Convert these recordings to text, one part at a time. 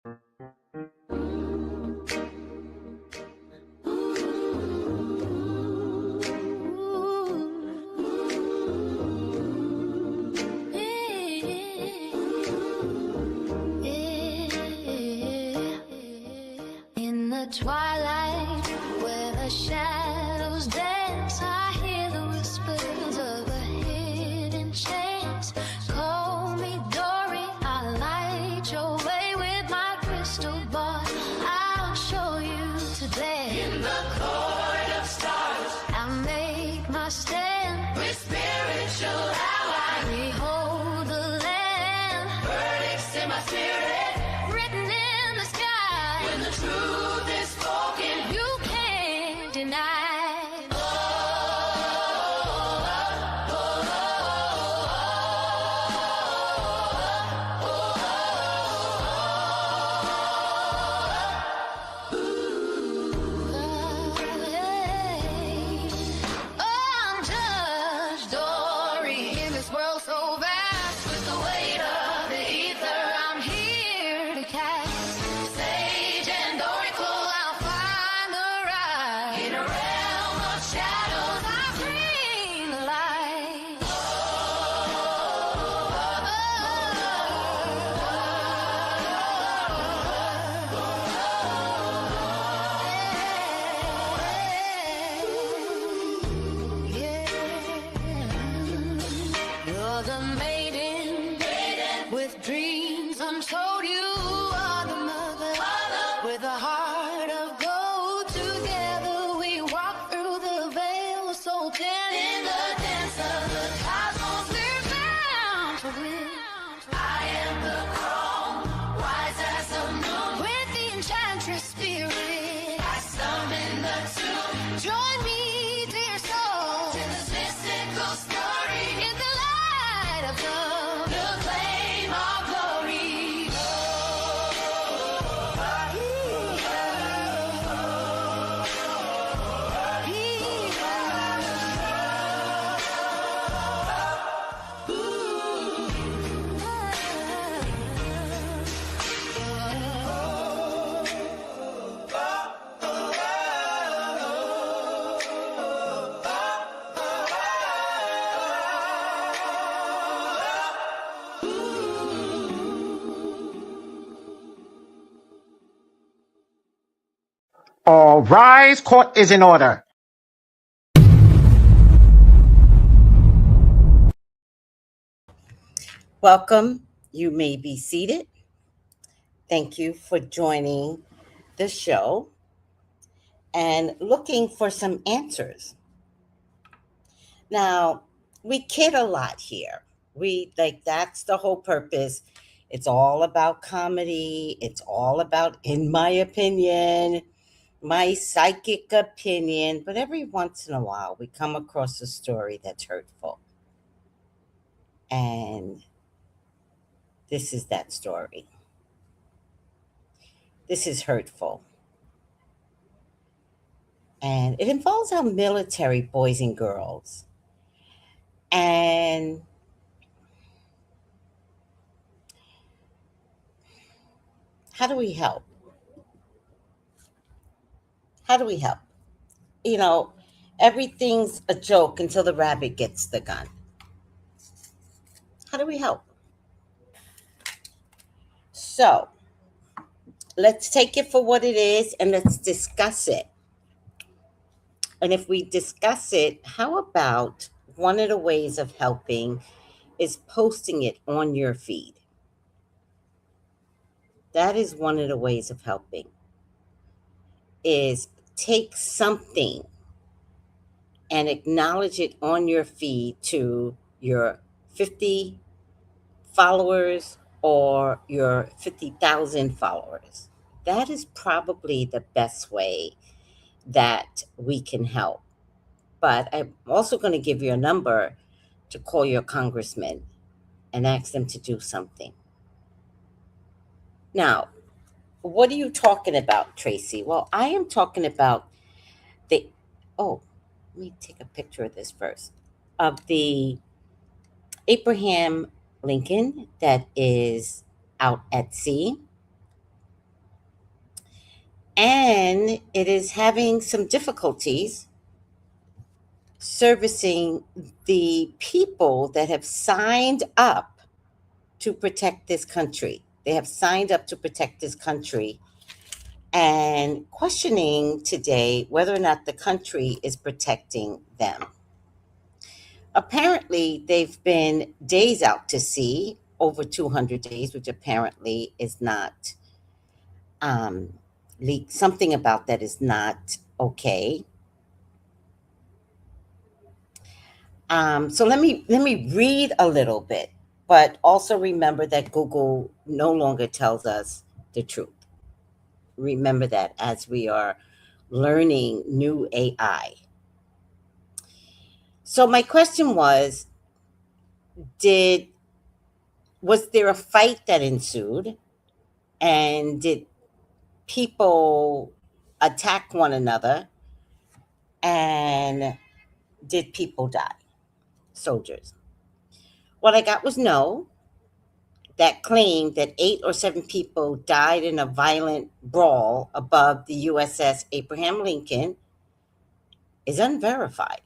In the twilight, where the shadows dance, I hear the whispers of a hidden chance. Call me Dory, I'll light your way with my crystal ball. I'll show you today. In the court of stars, I'll make my stand with spiritual allies. We hold the land, verdicts in my spirit, written in the sky. When the truth is spoken, you can't deny. I'm Judge Dory in this world so vast. With the weight of the ether, I'm here to cast. Sage and oracle, I'll find the right. In a realm of shadows, I bring the light. You're the maiden with dreams untold. You are the mother with a heart of gold. Together we walk through the veil, so thin in the dance of the cosmos. We're bound to win. I am the crown, wise as the moon, with the enchantress spirit. I summon the two. Join me, dear soul, in this mystical story. In the light of love, we'll claim our glory. All rise, court is in order. Welcome. You may be seated. Thank you for joining the show and looking for some answers. Now, we kid a lot here. That's the whole purpose. It's all about comedy. It's all about, in my opinion, my psychic opinion. But every once in a while, we come across a story that's hurtful. And this is that story. This is hurtful. And it involves our military boys and girls. And how do we help? How do we help? You know, everything's a joke until the rabbit gets the gun. How do we help? So, let's take it for what it is and let's discuss it. And if we discuss it, how about one of the ways of helping is posting it on your feed? That is one of the ways of helping. Is take something and acknowledge it on your feed to your 50 followers or your 50,000 followers. That is probably the best way that we can help. But I'm also going to give you a number to call your congressman and ask them to do something. Now, what are you talking about, Tracy? Well, I am talking about let me take a picture of this first, of the Abraham Lincoln that is out at sea. and it is having some difficulties servicing the people that have signed up to protect this country. They have signed up to protect this country and questioning today whether or not the country is protecting them. Apparently, they've been days out to sea, over 200 days, which apparently is not um, something about that is not okay. So let me read a little bit, but also remember that Google no longer tells us the truth. Remember that as we are learning new AI. So my question did was there a fight that ensued, and did people attack one another, and did people die? Soldiers. What I got was no. That claim that 8 or 7 people died in a violent brawl above the USS Abraham Lincoln is unverified.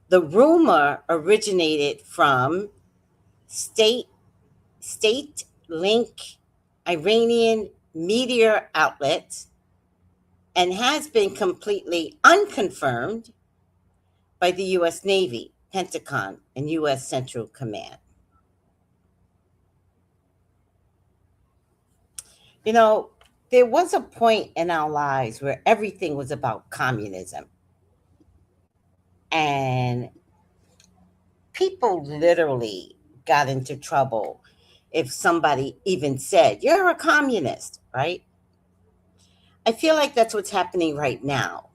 The rumor originated from state state link Iranian media outlets and has been completely unconfirmed by the US Navy, Pentagon, and US Central Command. You know, there was a point in our lives where everything was about communism. And people literally got into trouble if somebody even said, "You're a communist," right? I feel like that's what's happening right now.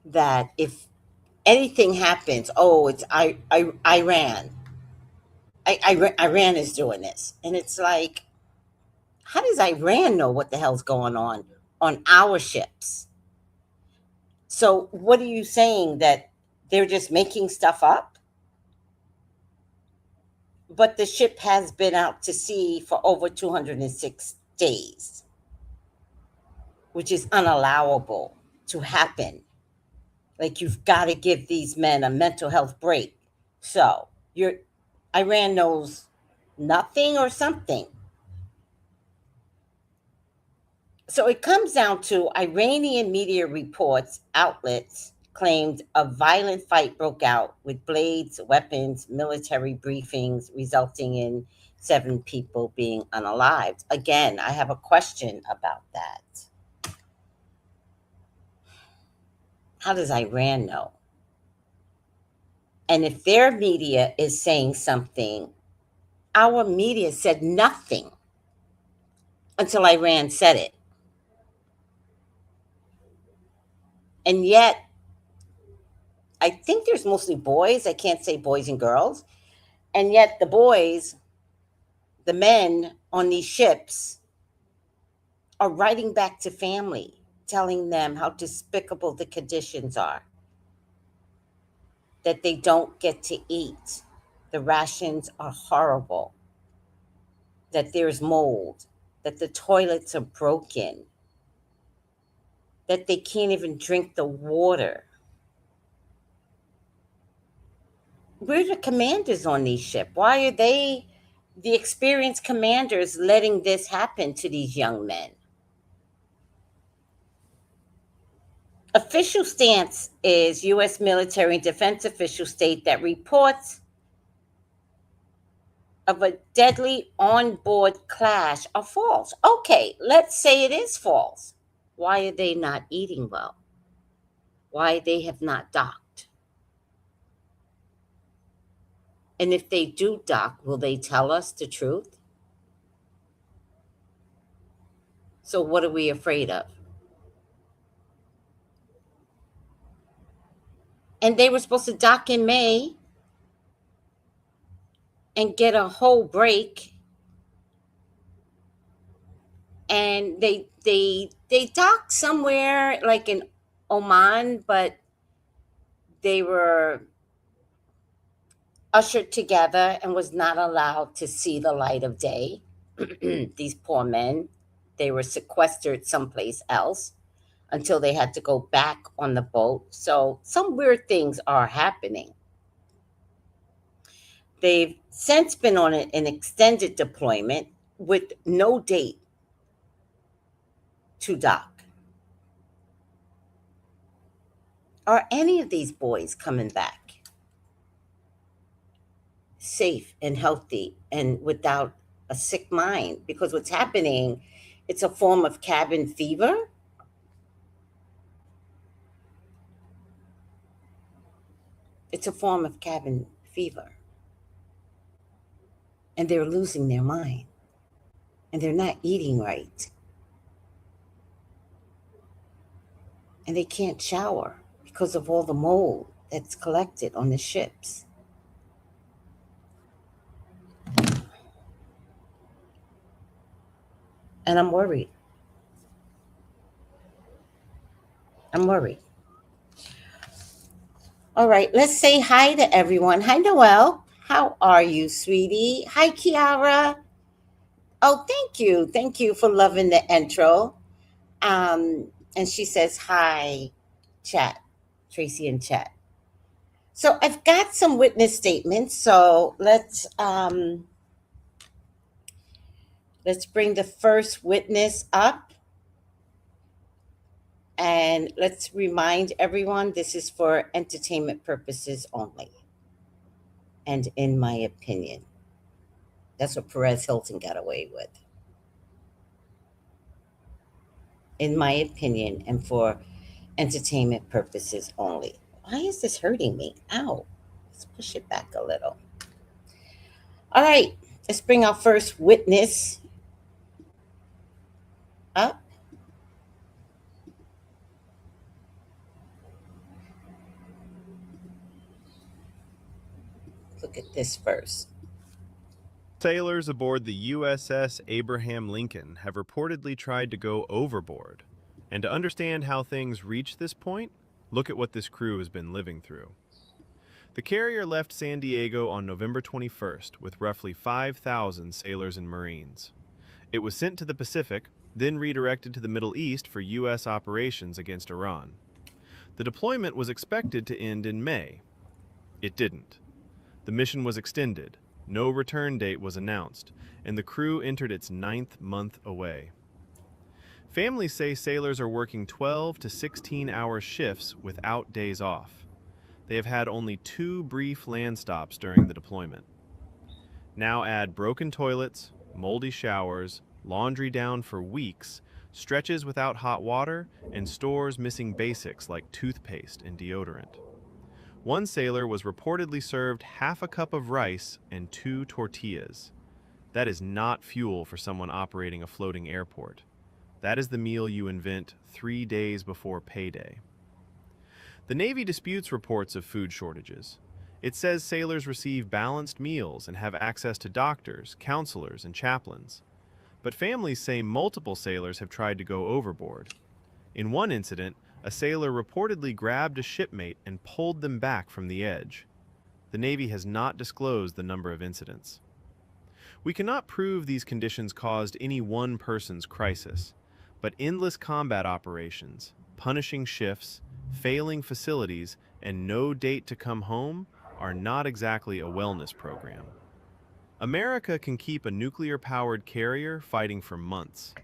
That if anything happens, oh, it's Iran. Iran is doing this. And it's like, how does Iran know what the hell's going on our ships? So, what are you saying, that they're just making stuff up? But the ship has been out to sea for over 206 days, which is unallowable to happen. Like, you've got to give these men a mental health break. So, Iran knows nothing or something. So it comes down to Iranian media reports, outlets claimed a violent fight broke out with blades, weapons, military briefings, resulting in 7 people being unalived. Again, I have a question about that. How does Iran know? And if their media is saying something, our media said nothing until Iran said it. And yet, I think there's mostly boys. I can't say boys and girls. And yet, the men on these ships, are writing back to family, telling them how despicable the conditions are, that they don't get to eat. The rations are horrible, that there's mold, that the toilets are broken, that they can't even drink the water. We're the commanders on these ships. Why are they, the experienced commanders, letting this happen to these young men? Official stance is U.S. military and defense officials state that reports of a deadly onboard clash are false. Okay, let's say it is false. Why are they not eating well? Why they have not docked? And if they do dock, will they tell us the truth? So what are we afraid of? And they were supposed to dock in May and get a whole break, and they docked somewhere like in Oman, but they were ushered together and was not allowed to see the light of day. These poor men. They were sequestered someplace else until they had to go back on the boat. So some weird things are happening. They've since been on an extended deployment with no date to dock. Are any of these boys coming back safe and healthy and without a sick mind? Because what's happening, it's a form of cabin fever. It's a form of cabin fever. And they're losing their mind. And they're not eating right. And they can't shower because of all the mold that's collected on the ships. And I'm worried. I'm worried. All right, let's say hi to everyone. Hi, Noelle. How are you, sweetie? Hi, Kiara. Oh, thank you. Thank you for loving the intro. And she says, hi, chat, Tracy in chat. So I've got some witness statements. So let's bring the first witness up. And let's remind everyone this is for entertainment purposes only. And in my opinion, that's what Perez Hilton got away with. In my opinion, and for entertainment purposes only. Why is this hurting me? Ow. Let's push it back a little. All right, let's bring our first witness up. Look at this first. Sailors aboard the USS Abraham Lincoln have reportedly tried to go overboard. And to understand how things reached this point, look at what this crew has been living through. The carrier left San Diego on November 21st with roughly 5,000 sailors and Marines. It was sent to the Pacific, then redirected to the Middle East for U.S. operations against Iran. The deployment was expected to end in May. It didn't. The mission was extended, no return date was announced, and the crew entered its 9th month away. Families say sailors are working 12 to 16-hour shifts without days off. They have had only 2 brief land stops during the deployment. Now add broken toilets, moldy showers, laundry down for weeks, stretches without hot water, and stores missing basics like toothpaste and deodorant. One sailor was reportedly served half a cup of rice and 2 tortillas. That is not fuel for someone operating a floating airport. That is the meal you invent 3 days before payday. The Navy disputes reports of food shortages. It says sailors receive balanced meals and have access to doctors, counselors, and chaplains. But families say multiple sailors have tried to go overboard. In one incident, a sailor reportedly grabbed a shipmate and pulled them back from the edge. The Navy has not disclosed the number of incidents. We cannot prove these conditions caused any one person's crisis, but endless combat operations, punishing shifts, failing facilities, and no date to come home are not exactly a wellness program. America can keep a nuclear-powered carrier fighting for months.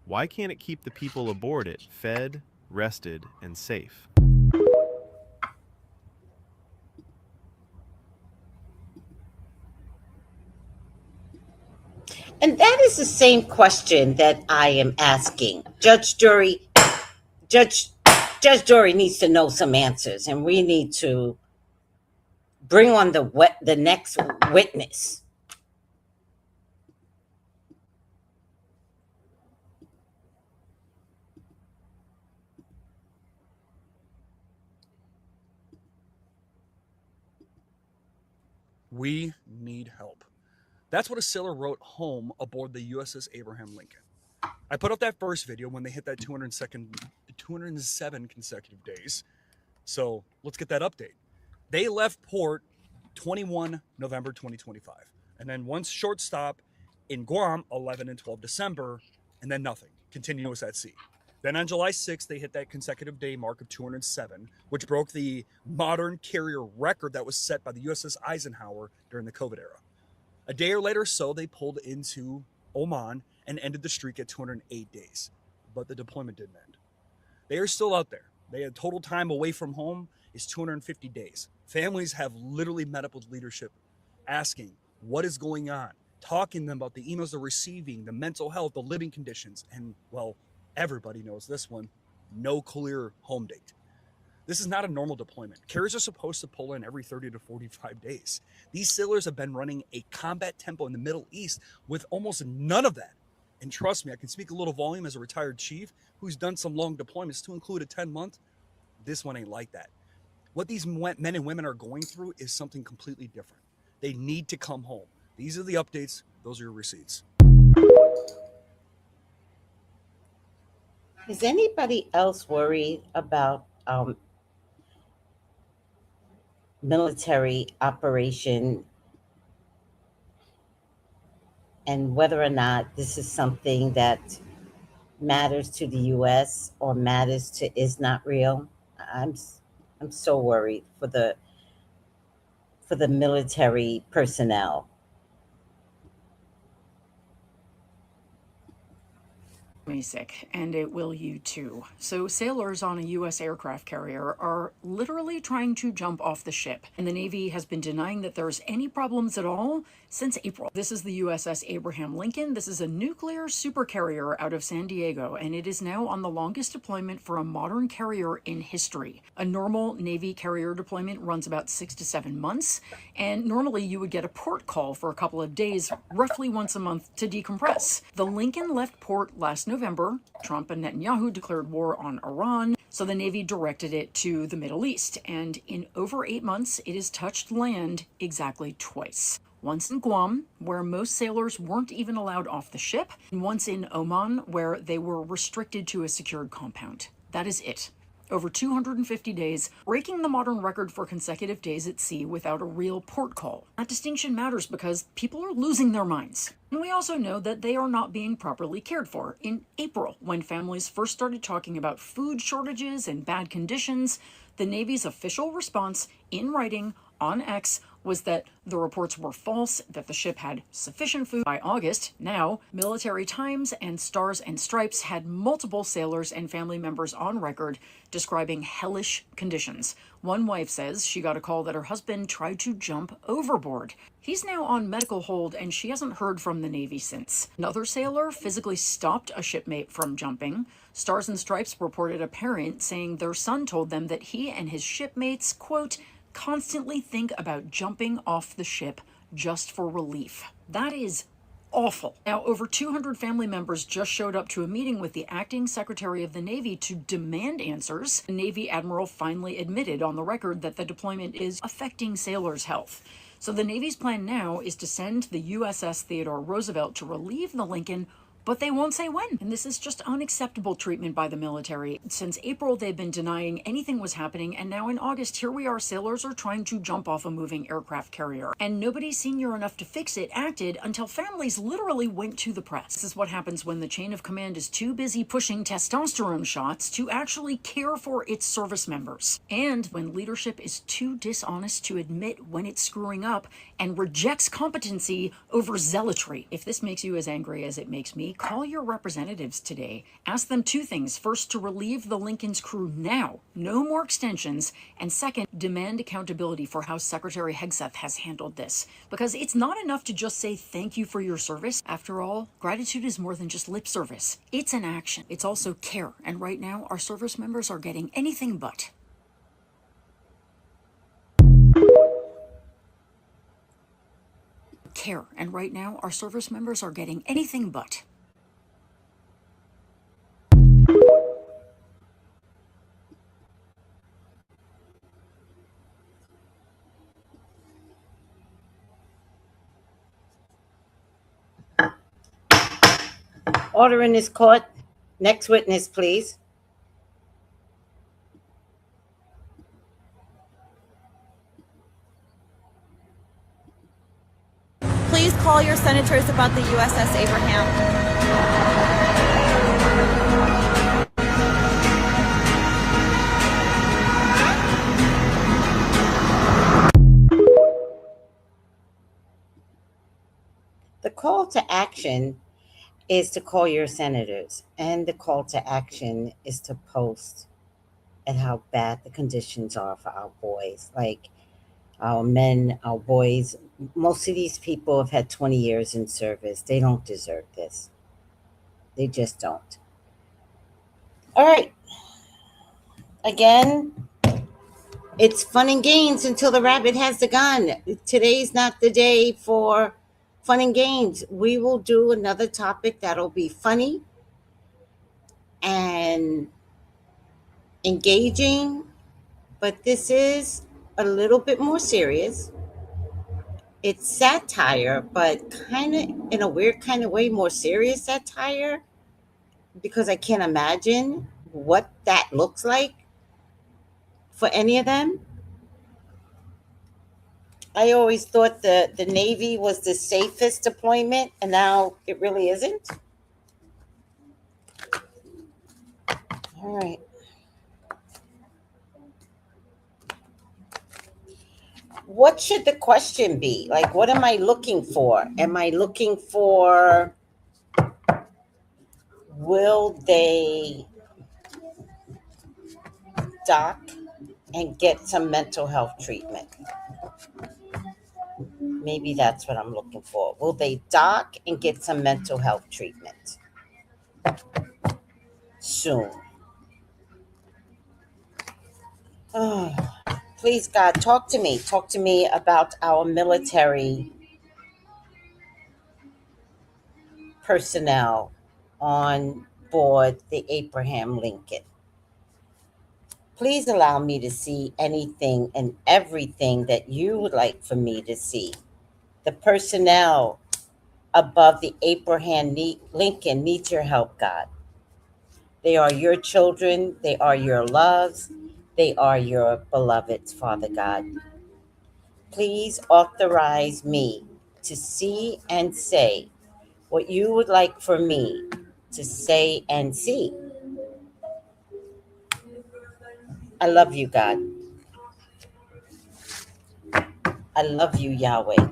Why can't it keep the people aboard it fed, rested, and safe? And that is the same question that I am asking. Judge Dory needs to know some answers, and we need to bring on the next witness. We need help. That's what a sailor wrote home aboard the USS Abraham Lincoln. I put up that first video when they hit that 207 consecutive days. So let's get that update. They left port 21 November 2025. And then one short stop in Guam, 11 and 12 December, and then nothing. continuous at sea. Then on July 6th, they hit that consecutive day mark of 207, which broke the modern carrier record that was set by the USS Eisenhower during the COVID era. A day or later so, they pulled into Oman and ended the streak at 208 days. But the deployment didn't end. They are still out there. They had total time away from home is 250 days. Families have literally met up with leadership asking what is going on, talking to them about the emails they're receiving, the mental health, the living conditions, and, well, everybody knows this one, no clear home date. This is not a normal deployment. Carriers are supposed to pull in every 30 to 45 days. These sailors have been running a combat tempo in the Middle East with almost none of that. And trust me, I can speak a little volume as a retired chief who's done some long deployments to include a 10-month. This one ain't like that. What these men and women are going through is something completely different. They need to come home. These are the updates. Those are your receipts. Is anybody else worried about military operation and whether or not this is something that matters to the U.S. or matters to is not real? I'm so worried for the military personnel. Me sick, and it will you too. So sailors on a U.S. aircraft carrier are literally trying to jump off the ship, and the Navy has been denying that there's any problems at all since April. This is the USS Abraham Lincoln. This is a nuclear supercarrier out of San Diego, and it is now on the longest deployment for a modern carrier in history. A normal Navy carrier deployment runs about 6 to 7 months, and normally you would get a port call for a couple of days, roughly once a month, to decompress. The Lincoln left port last November. Trump and Netanyahu declared war on Iran, so the Navy directed it to the Middle East, and in over 8 months, it has touched land exactly twice. Once in Guam, where most sailors weren't even allowed off the ship, and once in Oman, where they were restricted to a secured compound. That is it. Over 250 days, breaking the modern record for consecutive days at sea without a real port call. That distinction matters because people are losing their minds. And we also know that they are not being properly cared for. In April, when families first started talking about food shortages and bad conditions, the Navy's official response in writing on X was that the reports were false, that the ship had sufficient food. By August, now, Military Times and Stars and Stripes had multiple sailors and family members on record describing hellish conditions. One wife says she got a call that her husband tried to jump overboard. He's now on medical hold and she hasn't heard from the Navy since. Another sailor physically stopped a shipmate from jumping. Stars and Stripes reported a parent saying their son told them that he and his shipmates, quote, constantly think about jumping off the ship just for relief. That is awful. Now, over 200 family members just showed up to a meeting with the acting Secretary of the Navy to demand answers. The Navy Admiral finally admitted on the record that the deployment is affecting sailors' health. So the Navy's plan now is to send the USS Theodore Roosevelt to relieve the Lincoln, but they won't say when. And this is just unacceptable treatment by the military. Since April, they've been denying anything was happening, and now in August, here we are, sailors are trying to jump off a moving aircraft carrier. And nobody senior enough to fix it acted until families literally went to the press. This is what happens when the chain of command is too busy pushing testosterone shots to actually care for its service members. And when leadership is too dishonest to admit when it's screwing up and rejects competency over zealotry. If this makes you as angry as it makes me, call your representatives today. Ask them two things. First, to relieve the Lincoln's crew now. No more extensions. And second, demand accountability for how Secretary Hegseth has handled this. Because it's not enough to just say thank you for your service. After all, gratitude is more than just lip service. It's an action. It's also care. And right now, our service members are getting anything but. Care. And right now, our service members are getting anything but. Order in this court. Next witness, please. Please call your senators about the USS Abraham. The call to action is to call your senators, and the call to action is to post at how bad the conditions are for our boys, like our men, our boys. Most of these people have had 20 years in service. They don't deserve this. They just don't. All right. Again, it's fun and games until the rabbit has the gun. Today's not the day for fun and games. We will do another topic that'll be funny and engaging, but this is a little bit more serious. It's satire, but kind of in a weird kind of way, more serious satire, because I can't imagine what that looks like for any of them. I always thought the Navy was the safest deployment, and now it really isn't. All right. What should the question be? Like, what am I looking for? Am I looking for, will they dock and get some mental health treatment? Maybe that's what I'm looking for. Will they dock and get some mental health treatment soon? Oh, please, God, talk to me. Talk to me about our military personnel on board the Abraham Lincoln. Please allow me to see anything and everything that you would like for me to see. The personnel above the Abraham Lincoln needs your help, God. They are your children. They are your loves. They are your beloveds, Father God. Please authorize me to see and say what you would like for me to say and see. I love you, God. I love you, Yahweh.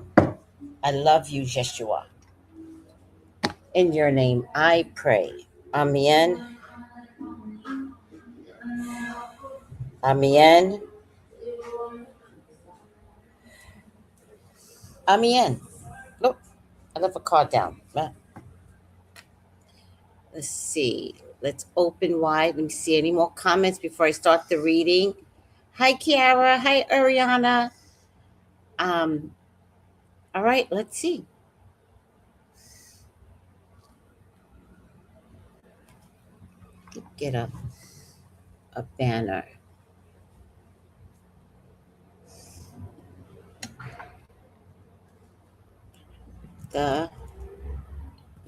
I love you, Yeshua. In your name, I pray. Amen. Amen. Amen. Look, I left a card down. Let's see. Let's open wide. Let me see any more comments before I start the reading. Hi, Kiara. Hi, Ariana. Um, all right, let's see. Get a banner. The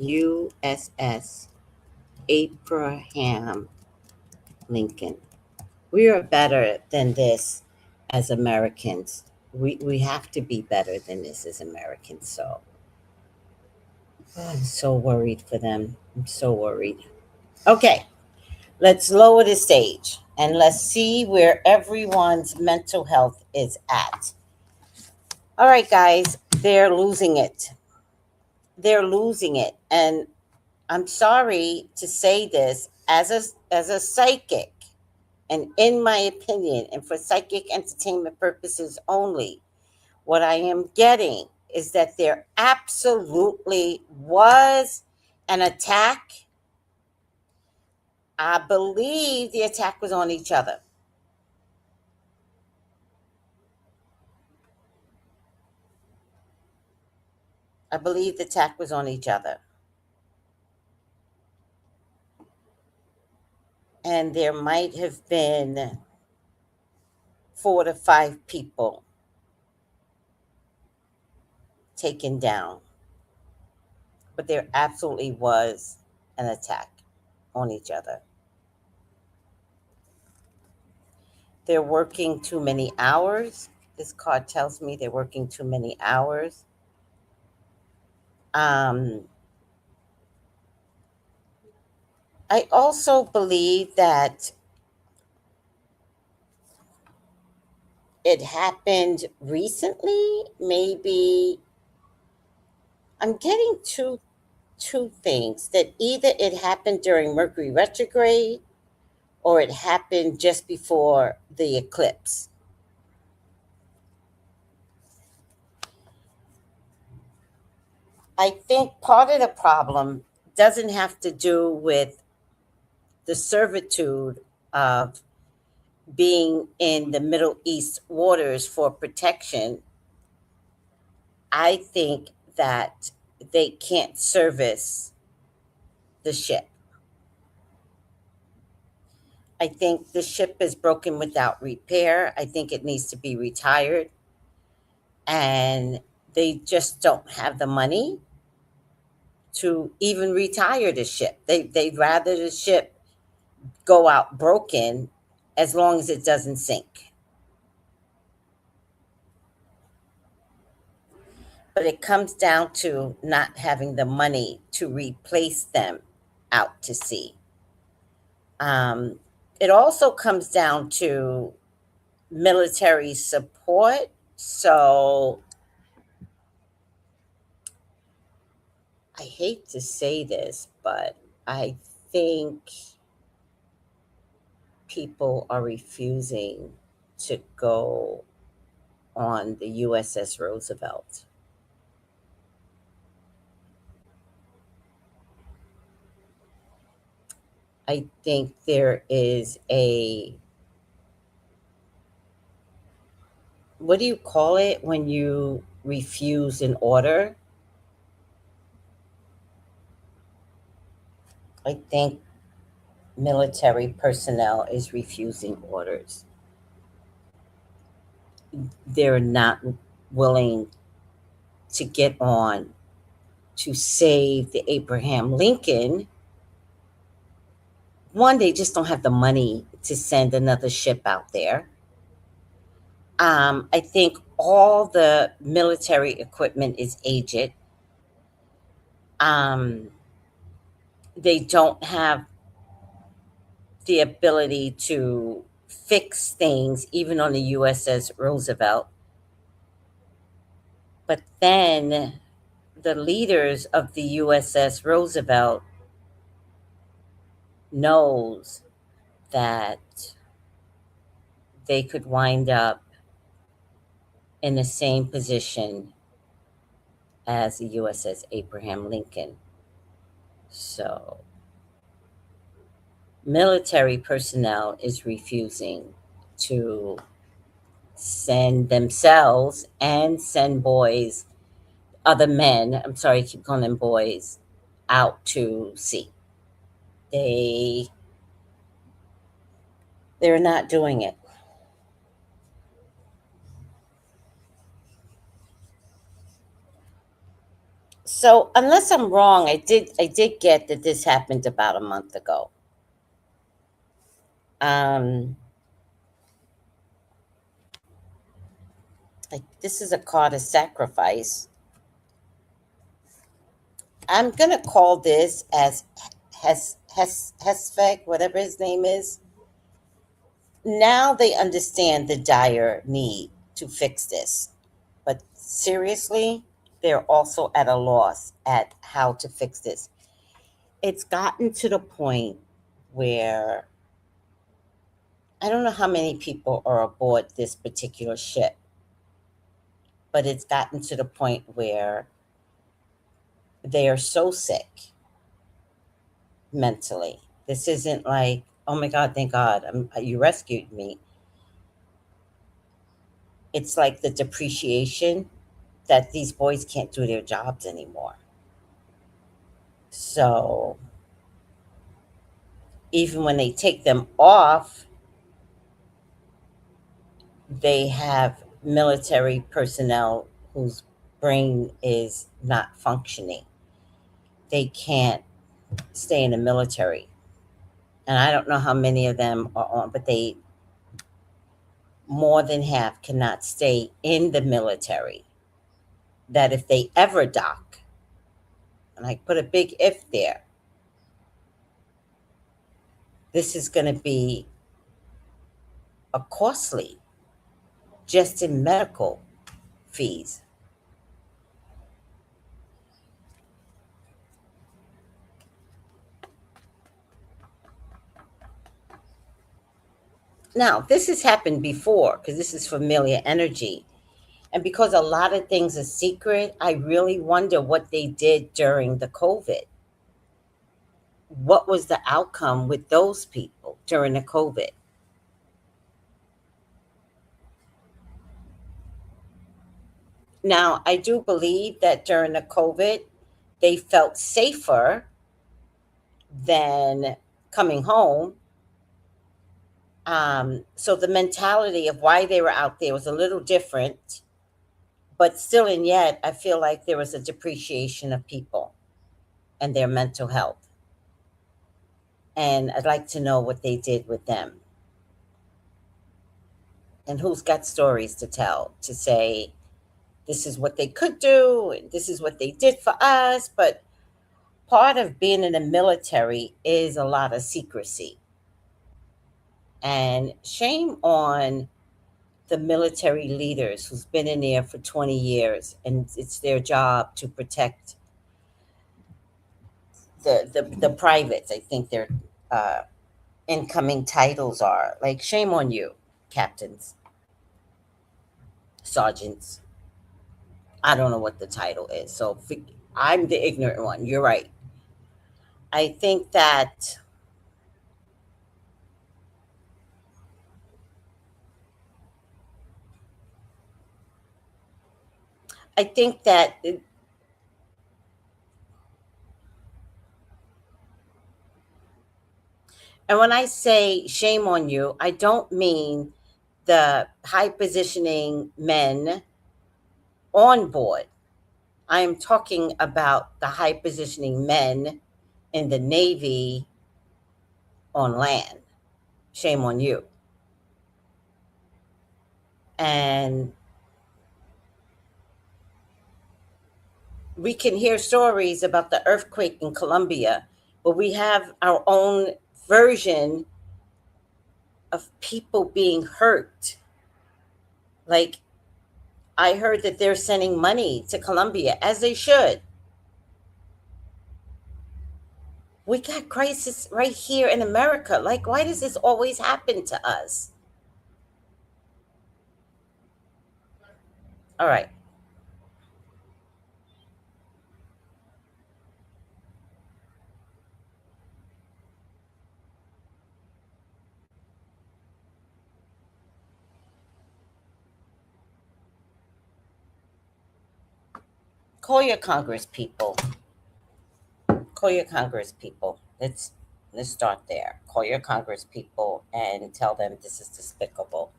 USS Abraham Lincoln. We are better than this as Americans. We have to be better than this as Americans. So I'm so worried for them. I'm so worried. Okay, let's lower the stage and let's see where everyone's mental health is at. All right, guys, they're losing it. They're losing it. And I'm sorry to say this as a psychic, and in my opinion, and for psychic entertainment purposes only, what I am getting is that there absolutely was an attack. I believe the attack was on each other. I believe the attack was on each other. And there might have been 4 to 5 people taken down. But there absolutely was an attack on each other. They're working too many hours. This card tells me they're working too many hours. I also believe that it happened recently. Maybe, I'm getting two things that either it happened during Mercury retrograde or it happened just before the eclipse. I think part of the problem doesn't have to do with the servitude of being in the Middle East waters for protection. I think that they can't service the ship. I think the ship is broken without repair. I think it needs to be retired. And they just don't have the money to even retire the ship. They'd rather the ship go out broken as long as it doesn't sink. But it comes down to not having the money to replace them out to sea. It also comes down to military support. So I hate to say this, but I think people are refusing to go on the USS Roosevelt. I think there is a, what do you call it when you refuse an order? I think military personnel is refusing orders. They're not willing to get on to save the Abraham Lincoln. One, they just don't have the money to send another ship out there. I think all the military equipment is aged. Um, they don't have the ability to fix things, even on the USS Roosevelt. But then the leaders of the USS Roosevelt knows that they could wind up in the same position as the USS Abraham Lincoln. So military personnel is refusing to send themselves and send boys, other men, I'm sorry, I keep calling them boys, out to sea. They they're not doing it. So unless I'm wrong, I did get that this happened about a month ago. Um, like this is a card of sacrifice. I'm gonna call this as Hesfeg, whatever his name is. Now they understand the dire need to fix this, but seriously, they're also at a loss at how to fix this. It's gotten to the point where I don't know how many people are aboard this particular ship, but it's gotten to the point where they are so sick mentally. This isn't like, oh my God, thank God, you rescued me. It's like the depreciation that these boys can't do their jobs anymore. So even when they take them off, they have military personnel whose brain is not functioning. They can't stay in the military. And I don't know how many of them are on, but they more than half cannot stay in the military. That if they ever dock, and I put a big if there, this is going to be a costly just in medical fees. Now, this has happened before because this is familiar energy. And because a lot of things are secret, I really wonder what they did during the COVID. What was the outcome with those people during the COVID? Now, I do believe that during the COVID, they felt safer than coming home. So the mentality of why they were out there was a little different, but still, and yet, I feel like there was a depreciation of people and their mental health. And I'd like to know what they did with them. And who's got stories to tell to say, this is what they could do, and this is what they did for us. But part of being in the military is a lot of secrecy. And shame on the military leaders who's been in there for 20 years and it's their job to protect the privates. I think their incoming titles are like, shame on you, captains, sergeants. I don't know what the title is. So I'm the ignorant one. You're right. I think that I think that and when I say shame on you, I don't mean the high positioning men on board. I am talking about the high positioning men in the Navy on land. Shame on you. And we can hear stories about the earthquake in Colombia, but we have our own version of people being hurt. Like, I heard that they're sending money to Colombia, as they should. We got crisis right here in America. Like, why does this always happen to us? All right. Call your Congress people. Call your Congress people. Let's start there. Call your Congress people and tell them this is despicable.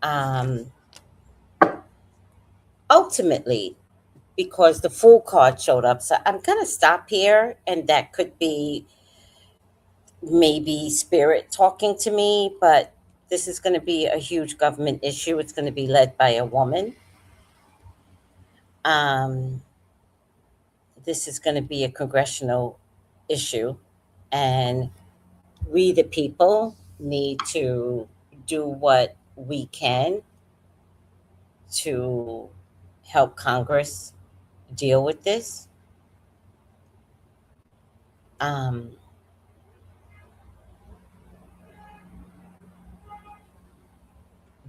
Um, Ultimately, because the fool card showed up, so I'm gonna stop here, and that could be maybe spirit talking to me, but this is going to be a huge government issue. It's going to be led by a woman. Um, this is going to be a congressional issue, and we, the people, need to do what we can to help Congress deal with this. Um,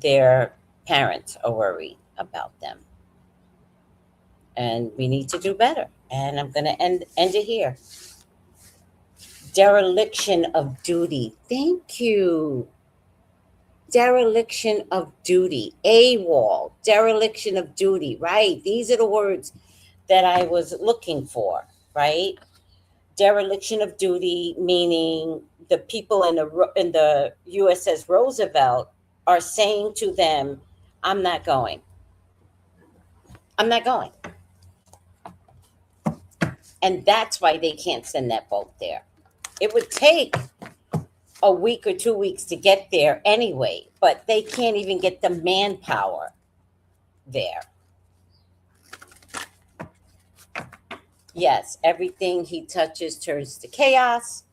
their parents are worried about them, and we need to do better. And I'm going to end it here. Dereliction of duty. Thank you. Dereliction of duty. AWOL. Dereliction of duty. Right. These are the words that I was looking for. Right. Dereliction of duty, meaning the people in the USS Roosevelt are saying to them, I'm not going. I'm not going. And that's why they can't send that boat there. It would take a week or 2 weeks to get there anyway, but they can't even get the manpower there. Yes, everything he touches turns to chaos.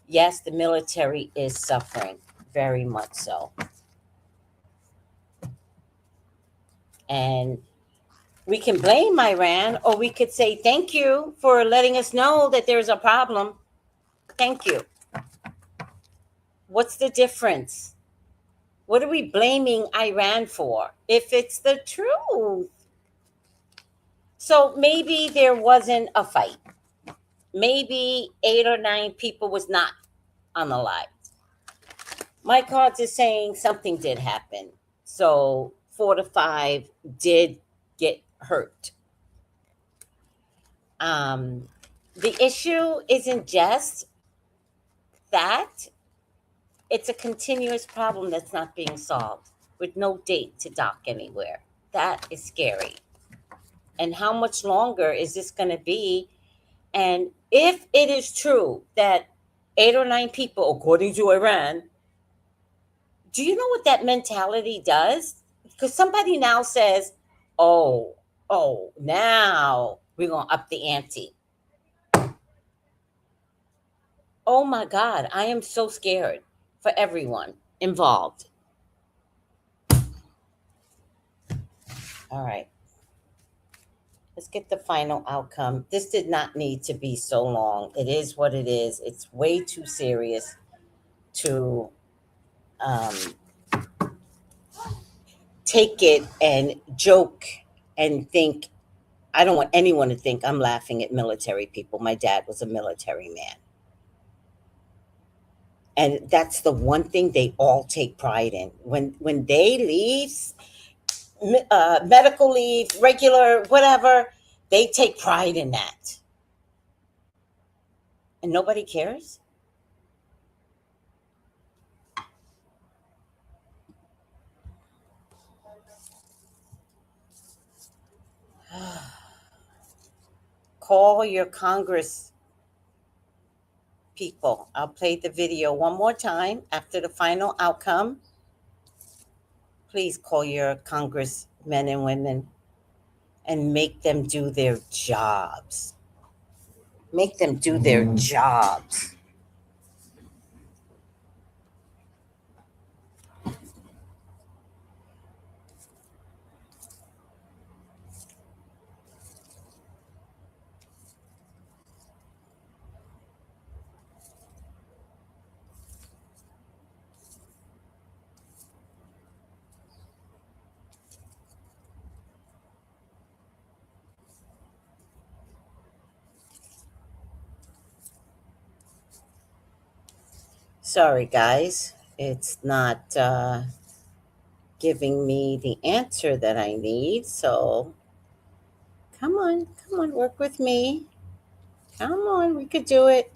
Yes, the military is suffering, very much so. And we can blame Iran, or we could say thank you for letting us know that there's a problem. Thank you. What's the difference? What are we blaming Iran for if it's the truth? So maybe there wasn't a fight. Maybe 8 or 9 people was not unalived. My cards is saying something did happen. So 4 to 5 did get hurt. The issue isn't just that, it's a continuous problem that's not being solved with no date to dock anywhere. That is scary. And how much longer is this going to be? And if it is true that 8 or 9 people, according to Iran, do you know what that mentality does? Because somebody now says, oh, now we're going to up the ante. Oh my God, I am so scared for everyone involved. All right. Let's get the final outcome. This did not need to be so long. It is what it is. It's way too serious to take it and joke and think. I don't want anyone to think I'm laughing at military people. My dad was a military man. And that's the one thing they all take pride in. When they leave, medical leave, regular, whatever, they take pride in that. And nobody cares? Call your Congress people. I'll play the video one more time after the final outcome. Please call your congressmen and women and make them do their jobs. Make them do their jobs. Sorry, guys. It's not giving me the answer that I need. So come on, work with me. Come on, we could do it.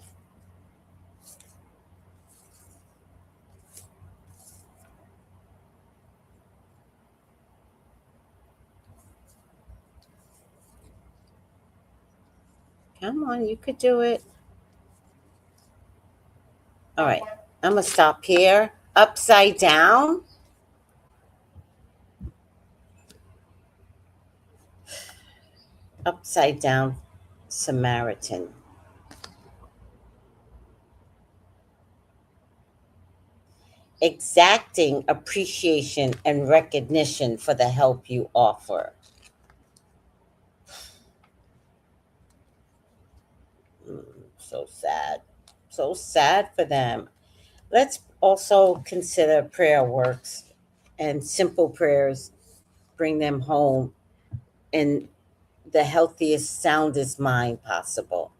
Come on, you could do it. All right, I'm going to stop here. Upside down. Upside down Samaritan. Exacting appreciation and recognition for the help you offer. So sad. So sad for them. Let's also consider prayer works and simple prayers. Bring them home in the healthiest, soundest mind possible.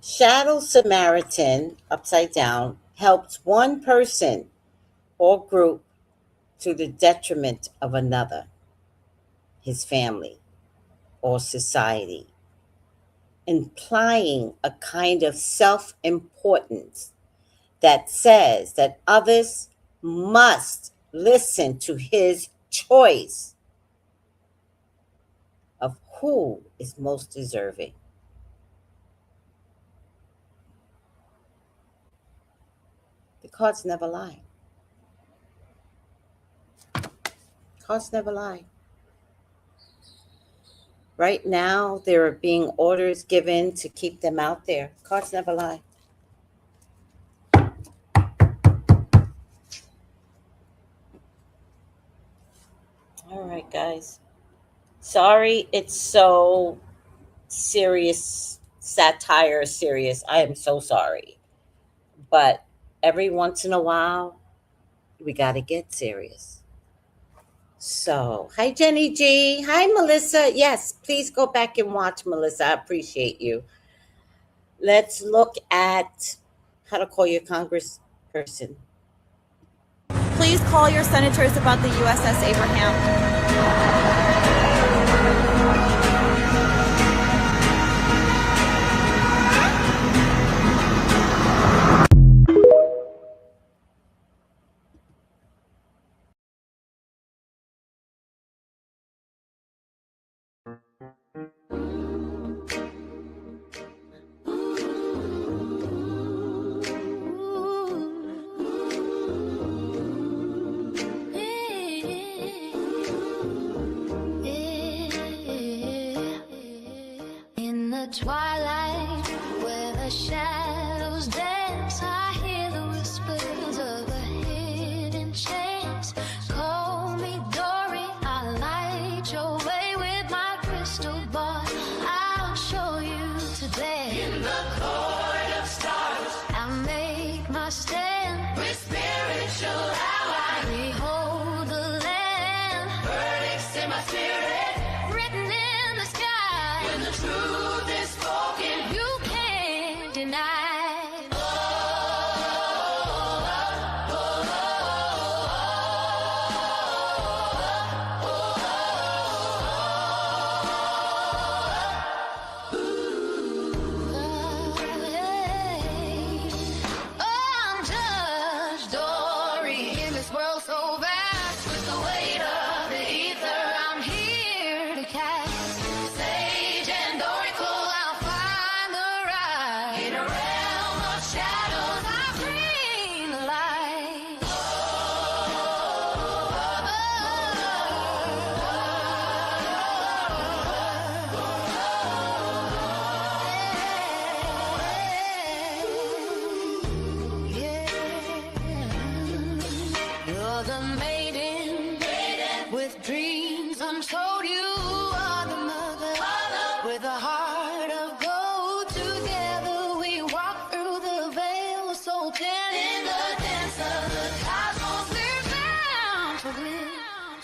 Shadow Samaritan, upside down, helps one person or group to the detriment of another, his family, or society, implying a kind of self importance that says that others must listen to his choice of who is most deserving. The cards never lie. Cards never lie. Right now, there are being orders given to keep them out there. Cards never lie. All right, guys. Sorry, it's so serious, satire serious. I am so sorry. But every once in a while, we got to get serious. So, hi, Jenny G. Hi, Melissa. Yes, please go back and watch, Melissa. I appreciate you. Let's look at how to call your congressperson. Please call your senators about the USS Abraham. In the twilight, where the shadows dance, I hear the whispers of a hidden chance. Call me Dory, I'll light your way with my crystal ball. I'll show you today. In the court of stars, I'll make my stand. With spiritual ally, behold the land. Verdicts in my spirit, written in the sky. When the truth is spoken, you can't deny. I'm Judge Dory in this world so vast. With the weight of the ether, I'm here to cast. Sage and oracle, I'll find the right. In a realm of shadows, I bring the light. You're the maiden with dreams untold. You are the mother with a heart of gold. Together we walk through the veil, so ten in the dance of the cosmos. We're bound to win.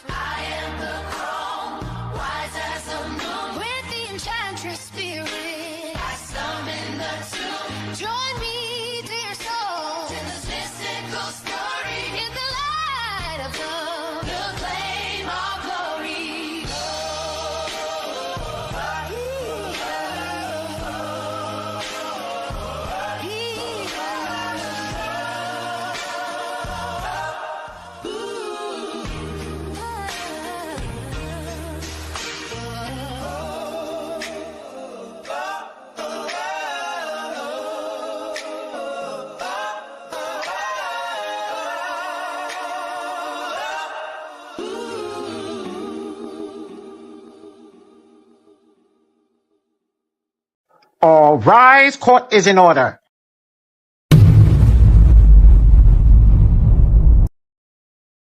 I am the chrome, wise as the moon. With the enchantress spirit, I summon the tomb. Join me, dear soul, in this mystical story. In the light of love, we'll claim our glory. All rise, court is in order.